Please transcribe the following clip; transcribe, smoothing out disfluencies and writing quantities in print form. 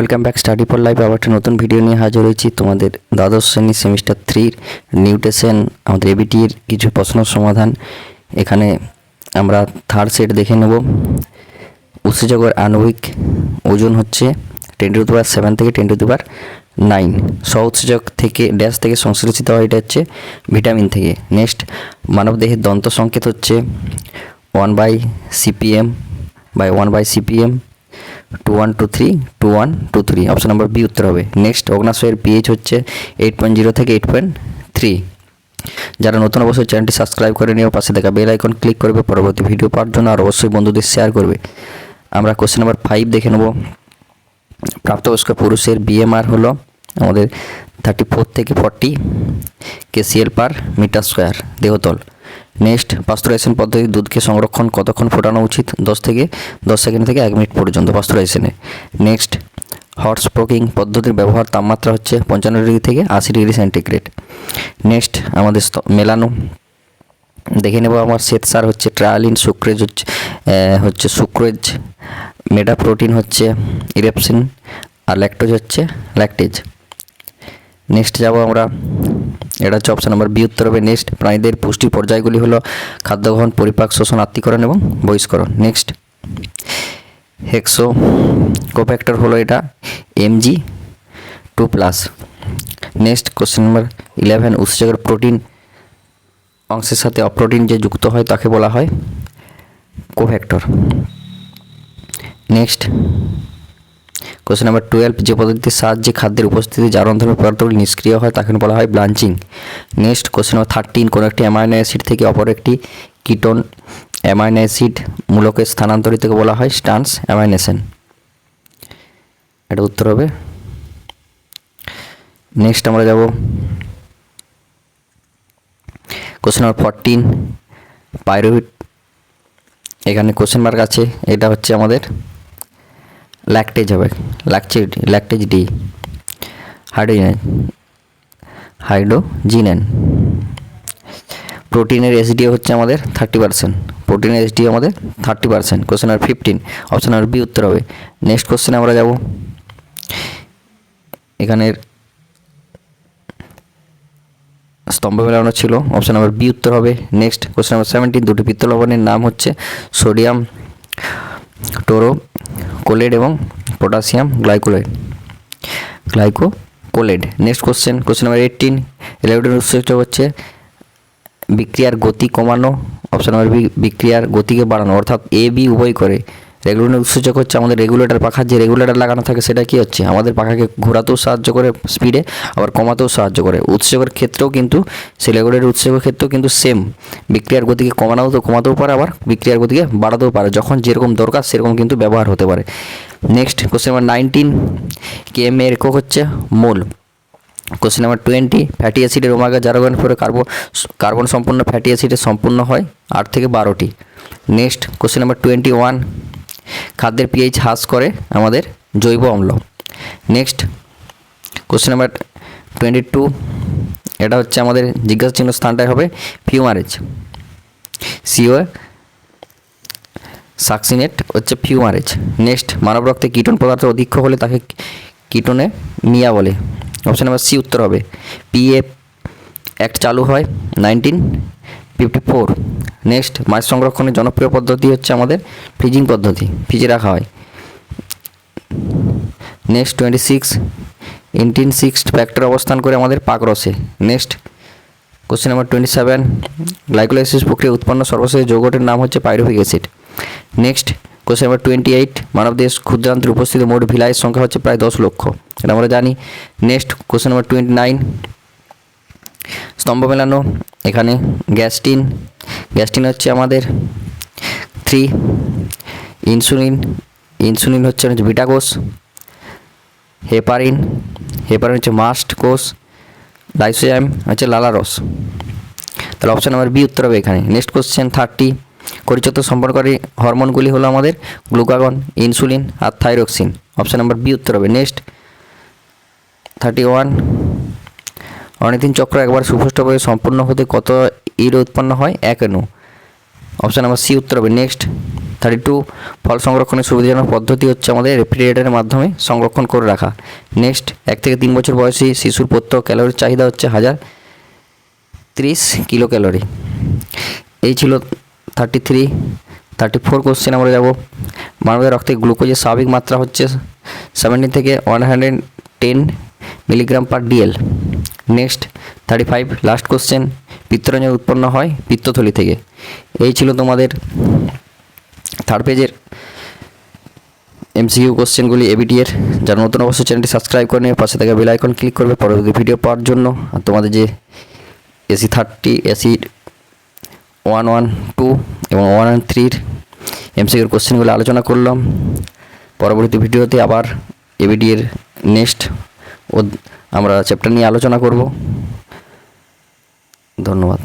Welcome back study for life. আবার একটা নতুন ভিডিও নিয়ে হাজির হয়েছি। তোমাদের দ্বাদশ শ্রেণী সেমিস্টার 3 নিউট্রিশন আমাদের এবিটির কিছু প্রশ্ন সমাধান। এখানে আমরা থার্ড সেট দেখে নেব। উৎসেচকের আণবিক ওজন হচ্ছে 10⁻7 থেকে 10⁻9। সহ উৎসেচক থেকে ড্যাশ থেকে সংশ্লেষিত হয়, এটা হচ্ছে ভিটামিন থেকে। নেক্সট, মানবদেহের দন্ত সংকেত হচ্ছে 1/CPM by 1/CPM 2123 2123। Option number B উত্তর হবে। নেক্সট, অগ্নাশয়ের পিএইচ হচ্ছে 8.0 থেকে 8.3। যারা নতুন অবশ্যই চ্যানেলটি সাবস্ক্রাইব করে নিয়ে পাশে থাকা বেল আইকন ক্লিক করবে পরবর্তী ভিডিও পাওয়ার জন্য, আর অবশ্যই বন্ধুদের শেয়ার করবে। আমরা কোশ্চেন নাম্বার 5 দেখে নেব। প্রাপ্তবয়স্ক পুরুষের বিএমআর হলো আমাদের 34 থেকে 40 kcal/m², দেহতল। নেক্সট, পাস্তুরাইজেশন পদ্ধতি দুধকে সংরক্ষণ কতক্ষণ ফোটানো উচিত? 10 সেকেন্ড থেকে 1 মিনিট পর্যন্ত পাস্তুরাইজেশনে। নেক্সট, হট স্প্রোকিং পদ্ধতির ব্যবহার তাপমাত্রা হচ্ছে 55 ডিগ্রি থেকে 80 ডিগ্রি সেন্টিগ্রেড। নেক্সট, আমাদের মেলানো দেখে নেব। আমার শ্বেতসার হচ্ছে ট্রায়ালিন, সুক্রেজ হচ্ছে সুক্রেজ, মেটাপ্রোটিন হচ্ছে ইরেপসিন, আর ল্যাকটোজ হচ্ছে ল্যাকটেজ। নেক্সট যাব আমরা, এটা হচ্ছে অপশন নাম্বার বি উত্তর হবে। নেক্সট, প্রাণীদের পুষ্টি পর্যায়গুলি হলো খাদ্য গ্রহণ, পরিপাক, শোষণ, আত্তীকরণ এবং বহিষ্করণ। নেক্সট, হেক্সো কোফ্যাক্টর হলো এটা Mg2+। নেক্সট, কোশ্চেন নাম্বার 11, উৎসেচকের প্রোটিন অংশের সাথে অপ্রোটিন যে যুক্ত হয় তাকে বলা হয় কোফ্যাক্টর। নেক্সট, কোশ্চেন নাম্বার 12, যে পদ্ধতির সাহায্যে খাদ্যের উপস্থিতি জারণধর্মী পদার্থগুলি নিষ্ক্রিয় হয় তাকে বলা হয় ব্লাঞ্চিং। নেক্সট, কোশ্চেন নাম্বার 13, কোনো একটি অ্যামাইনো অ্যাসিড থেকে অপর একটি কিটোন অ্যামাইনো অ্যাসিড মূলকে স্থানান্তরিতকে বলা হয় ট্রান্সঅ্যামাইনেশন। এটা উত্তর হবে। নেক্সট আমরা যাব কোশ্চেন নাম্বার 14, পাইরুভেট। এখানে কোশ্চেন মার্ক আছে, এটা হচ্ছে আমাদের ল্যাকটেজ হবে, ল্যাকটেজ ডি, হাইড্রোজিনেন। প্রোটিনের এসডিও হচ্ছে আমাদের 30%, প্রোটিনের এসডিও আমাদের 30%। Question number 15, option number B উত্তর হবে। নেক্সট কোশ্চেনে আমরা যাব, এখানের স্তম্ভ মেলানো ছিল, অপশন নাম্বার বি উত্তর হবে। নেক্সট কোশ্চেন নাম্বার 17, দুটি পিত্ত লবণের নাম হচ্ছে সোডিয়াম টোরোকোলেড এবং potassium glycocholate. Next question number 18, regulator উৎসেচক হচ্ছে বিক্রিয়ার গতি কমানো, অপশন নাম্বার বি বিক্রিয়ার গতিকে বাড়ানো, অর্থাৎ এ বি উভয় করে। রেগুলেটর উৎসেচক হচ্ছে আমাদের রেগুলেটর, পাখার যে রেগুলেটর লাগানো থাকে সেটা কি হচ্ছে আমাদের পাখাকে ঘোরাতেও সাহায্য করে স্পিডে, আবার কমাতেও সাহায্য করে। উৎসেচকের ক্ষেত্রেও কিন্তু সেই রেগুলেটর উৎসেচকের ক্ষেত্রেও কিন্তু সেম, বিক্রিয়ার গতিকে কমাতেও পারে, আবার বিক্রিয়ার গতিকে বাড়াতেও পারে। যখন যেরকম দরকার সেরকম কিন্তু ব্যবহার হতে পারে। নেক্সট কোশ্চেন নাম্বার 19, কেএম এর একক হচ্ছে মোল। কোশ্চেন নাম্বার 20, ফ্যাটি অ্যাসিডের ওমেগা জারণ পরে কার্বন সম্পন্ন ফ্যাটি অ্যাসিডের সম্পূর্ণ হয় 8 থেকে 12টি। নেক্সট কোশ্চেন নাম্বার 21, খাদ্যের পিএইচ হ্রাস করে আমাদের জৈব অম্ল। নেক্সট কোশ্চেন নাম্বার 22, এটা হচ্ছে আমাদের জিজ্ঞাসা চিহ্ন স্থানটাই হবে ফিউমারেজ, সিও সাকসিনেট হচ্ছে ফিউমারেজ। নেক্সট, মানব রক্তে কিটোন পদার্থ অধিক হলে তাকে কিটোনে নিয়া বলে, অপশন নাম্বার সি উত্তর হবে। পিএফ অ্যাক্ট চালু হয় 1954। নেক্সট, মাছ সংরক্ষণের জনপ্রিয় পদ্ধতি হচ্ছে আমাদের ফ্রিজিং পদ্ধতি, ফ্রিজে রাখা হয়। নেক্সট 26, ইন্টিনসিক্সড ফ্যাক্টর অবস্থান করে আমাদের পাকরসে। নেক্সট কোশ্চেন নাম্বার 27, গ্লাইকোলাইসিস প্রক্রিয়া উৎপন্ন সর্বশেষ যৌগটির নাম হচ্ছে pyruvic acid. Next question number 28, মানবদেহের ক্ষুদ্রান্ত্রের উপস্থিত মোট ভিলাইয়ের সংখ্যা হচ্ছে প্রায় 10 লক্ষ, এটা আমরা জানি। নেক্সট কোশ্চেন নাম্বার 29, স্তম্ভ মেলানো। এখানে গ্যাস্টিন হচ্ছে আমাদের 3, ইনসুলিন হচ্ছে বিটা কোষ, হেপারিন হচ্ছে মাস্ট কোষ, লাইসোজাইম হচ্ছে লালারস। তাহলে অপশন নাম্বার বি উত্তর হবে এখানে। নেক্সট কোশ্চেন 30, পরিচর্যা সম্পর্ককারী হরমোনগুলি হলো আমাদের গ্লুকাগন, ইনসুলিন আর থাইরক্সিন, অপশন নাম্বার বি উত্তর হবে। নেক্সট 31, অর্নিথিন চক্র একবার সুপুষ্টভাবে সম্পূর্ণ হতে কত ইউরো উৎপন্ন হয়? 1 অণু, অপশন নাম্বার সি উত্তর হবে। নেক্সট 32 ফল সংরক্ষণের সুবিধাজনক পদ্ধতি হচ্ছে আমাদের রেফ্রিজারেটরের মাধ্যমে সংরক্ষণ করে রাখা। নেক্সট 1 থেকে 3 বছর বয়সী শিশুর প্রত্যহ ক্যালোরির চাহিদা হচ্ছে 1030 কিলো ক্যালোরি। এই ছিল 33। 34 কোশ্চেন আমরা যাব। মানবের রক্তে গ্লুকোজের স্বাভাবিক মাত্রা হচ্ছে 70 থেকে 110 milligram per DL. Next 35 last question, পিত্তরঞ্জন উৎপন্ন হয় পিত্তথলি থেকে। এই ছিল তোমাদের থার্ড পেজের এমসিকিউ কোশ্চেনগুলি এবিটি এর। যারা নতুন অবশ্যই চ্যানেলটি সাবস্ক্রাইব করে নিয়ে পাশে থাকা বেল আইকন ক্লিক করবে পরবর্তী ভিডিও পাওয়ার জন্য। আর তোমাদের যে এসি 30, এসি 112 এবং 113 এমসিকিউর কোশ্চেনগুলো আলোচনা করলাম। পরবর্তী ভিডিওতে আবার এবিটি এর নেক্সট আমরা চ্যাপ্টার নিয়ে আলোচনা করব। ধন্যবাদ।